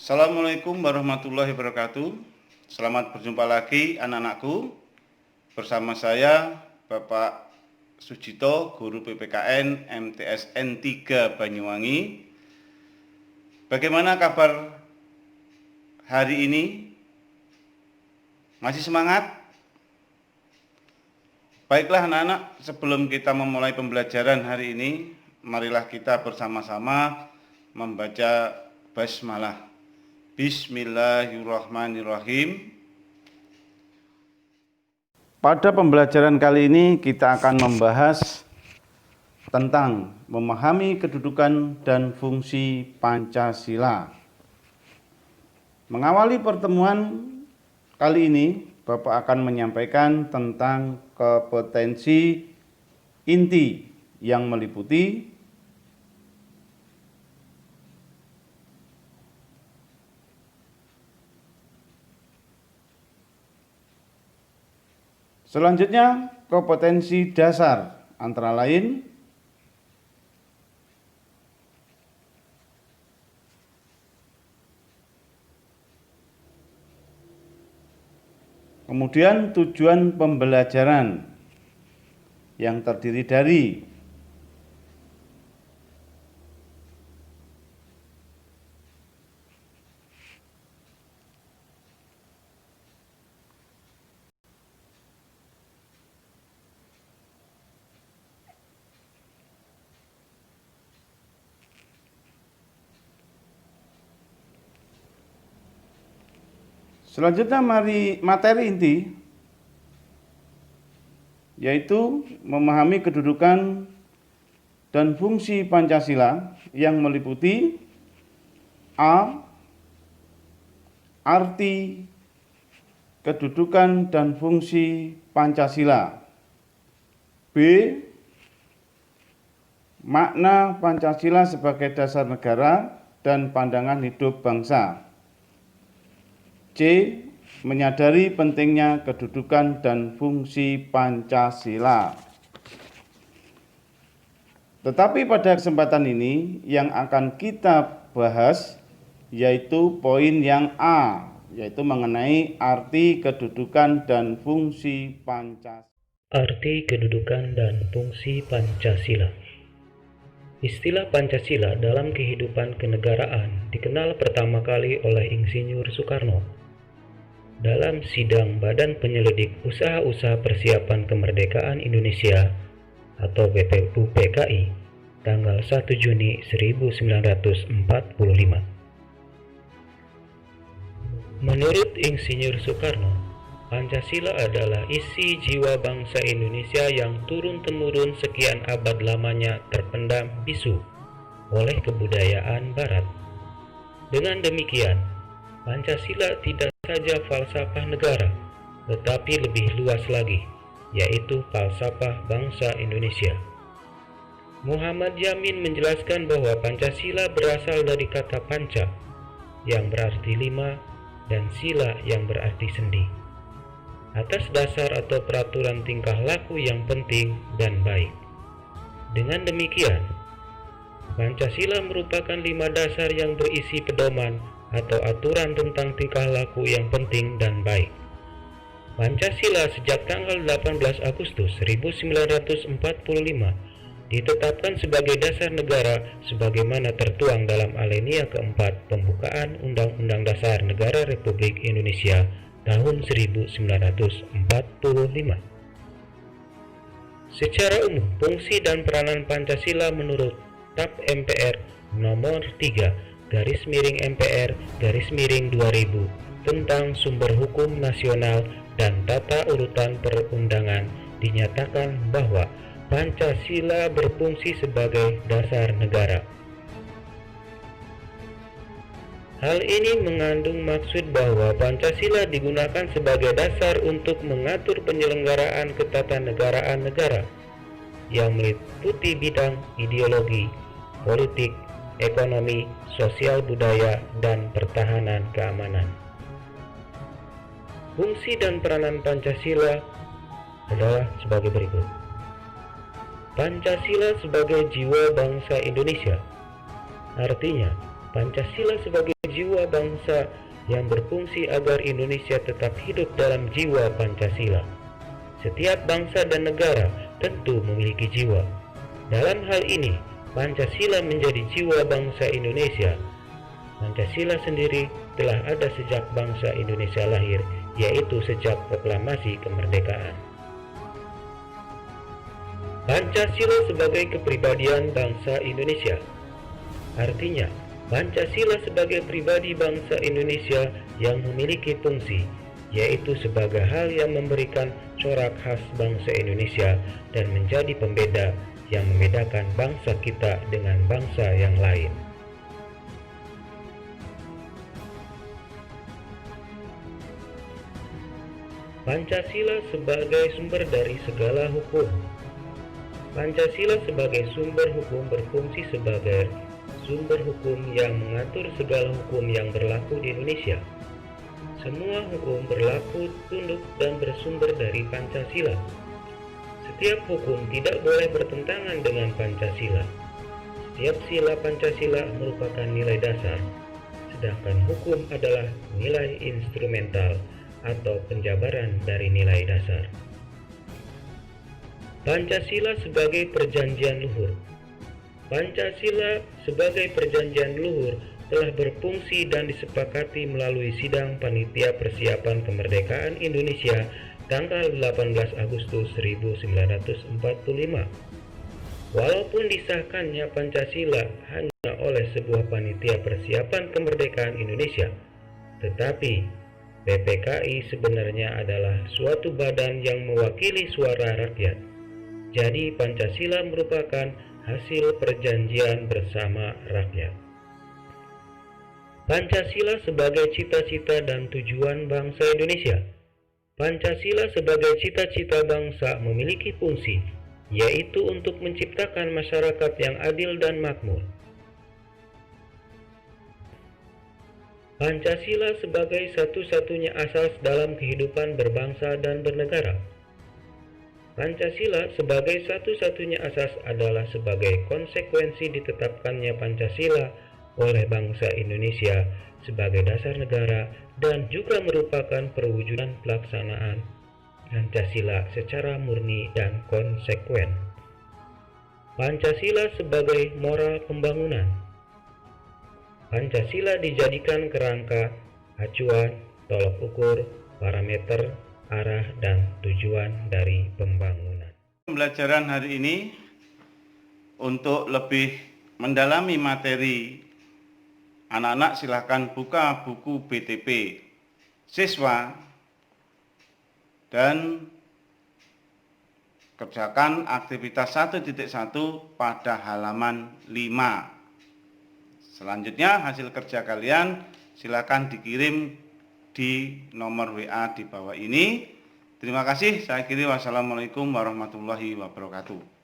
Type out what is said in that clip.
Assalamualaikum warahmatullahi wabarakatuh. Selamat berjumpa lagi anak-anakku. Bersama saya Bapak Sujito, Guru PPKN MTSN 3 Banyuwangi. Bagaimana kabar hari ini? Masih semangat? Baiklah anak-anak, sebelum kita memulai pembelajaran hari ini, marilah kita bersama-sama membaca basmalah. Bismillahirrahmanirrahim. Pada pembelajaran kali ini kita akan membahas tentang memahami kedudukan dan fungsi Pancasila. Mengawali pertemuan kali ini, Bapak akan menyampaikan tentang kompetensi inti yang meliputi selanjutnya kompetensi dasar, antara lain kemudian tujuan pembelajaran yang terdiri dari selanjutnya materi inti, yaitu memahami kedudukan dan fungsi Pancasila yang meliputi A. Arti kedudukan dan fungsi Pancasila. B. Makna Pancasila sebagai dasar negara dan pandangan hidup bangsa. C. Menyadari pentingnya kedudukan dan fungsi Pancasila. Tetapi pada kesempatan ini yang akan kita bahas yaitu poin yang A, yaitu mengenai arti kedudukan dan fungsi Pancasila. Arti kedudukan dan fungsi Pancasila. Istilah Pancasila dalam kehidupan kenegaraan dikenal pertama kali oleh Insinyur Soekarno dalam sidang Badan Penyelidik Usaha-Usaha Persiapan Kemerdekaan Indonesia atau BPUPKI tanggal 1 Juni 1945. Menurut Insinyur Soekarno, Pancasila adalah isi jiwa bangsa Indonesia yang turun-temurun sekian abad lamanya terpendam bisu oleh kebudayaan Barat. Dengan demikian, Pancasila tidak saja falsafah negara, tetapi lebih luas lagi, yaitu falsafah bangsa Indonesia. Muhammad Yamin menjelaskan bahwa Pancasila berasal dari kata panca, yang berarti lima, dan sila yang berarti sendi, atas dasar atau peraturan tingkah laku yang penting dan baik. Dengan demikian, Pancasila merupakan 5 dasar yang berisi pedoman atau aturan tentang tingkah laku yang penting dan baik. Pancasila sejak tanggal 18 Agustus 1945 ditetapkan sebagai dasar negara sebagaimana tertuang dalam alinea keempat pembukaan Undang-Undang Dasar Negara Republik Indonesia tahun 1945. Secara umum, fungsi dan peranan Pancasila menurut TAP MPR nomor 3/MPR/2000 tentang sumber hukum nasional dan tata urutan perundangan dinyatakan bahwa Pancasila berfungsi sebagai dasar negara. Hal ini mengandung maksud bahwa Pancasila digunakan sebagai dasar untuk mengatur penyelenggaraan ketatanegaraan negara yang meliputi bidang ideologi, politik, ekonomi, sosial budaya, dan pertahanan keamanan. Fungsi dan peranan Pancasila adalah sebagai berikut. Pancasila sebagai jiwa bangsa Indonesia. Artinya, Pancasila sebagai jiwa bangsa yang berfungsi agar Indonesia tetap hidup dalam jiwa Pancasila. Setiap bangsa dan negara tentu memiliki jiwa. Dalam hal ini, Pancasila menjadi jiwa bangsa Indonesia. Pancasila sendiri telah ada sejak bangsa Indonesia lahir, yaitu sejak proklamasi kemerdekaan. Pancasila sebagai kepribadian bangsa Indonesia. Artinya, Pancasila sebagai pribadi bangsa Indonesia yang memiliki fungsi, yaitu sebagai hal yang memberikan corak khas bangsa Indonesia dan menjadi pembeda yang membedakan bangsa kita dengan bangsa yang lain. Pancasila sebagai sumber dari segala hukum. Pancasila sebagai sumber hukum berfungsi sebagai sumber hukum yang mengatur segala hukum yang berlaku di Indonesia. Semua hukum berlaku, tunduk, dan bersumber dari Pancasila. Setiap hukum tidak boleh bertentangan dengan Pancasila. Setiap sila Pancasila merupakan nilai dasar, sedangkan hukum adalah nilai instrumental atau penjabaran dari nilai dasar. Pancasila sebagai perjanjian luhur. Pancasila sebagai perjanjian luhur telah berfungsi dan disepakati melalui Sidang Panitia Persiapan Kemerdekaan Indonesia tanggal 18 Agustus 1945. Walaupun disahkannya Pancasila hanya oleh sebuah Panitia Persiapan Kemerdekaan Indonesia, tetapi PPKI sebenarnya adalah suatu badan yang mewakili suara rakyat. Jadi Pancasila merupakan hasil perjanjian bersama rakyat. Pancasila sebagai cita-cita dan tujuan bangsa Indonesia. Pancasila sebagai cita-cita bangsa memiliki fungsi, yaitu untuk menciptakan masyarakat yang adil dan makmur. Pancasila sebagai satu-satunya asas dalam kehidupan berbangsa dan bernegara. Pancasila sebagai satu-satunya asas adalah sebagai konsekuensi ditetapkannya Pancasila oleh bangsa Indonesia sebagai dasar negara dan juga merupakan perwujudan pelaksanaan Pancasila secara murni dan konsekuen. Pancasila sebagai moral pembangunan. Pancasila dijadikan kerangka, acuan, tolok ukur, parameter, arah, dan tujuan dari pembangunan. Pembelajaran hari ini untuk lebih mendalami materi, anak-anak silahkan buka buku BTP siswa dan kerjakan aktivitas 1.1 pada halaman 5. Selanjutnya hasil kerja kalian silakan dikirim di nomor WA di bawah ini. Terima kasih, saya akhiri. Wassalamualaikum warahmatullahi wabarakatuh.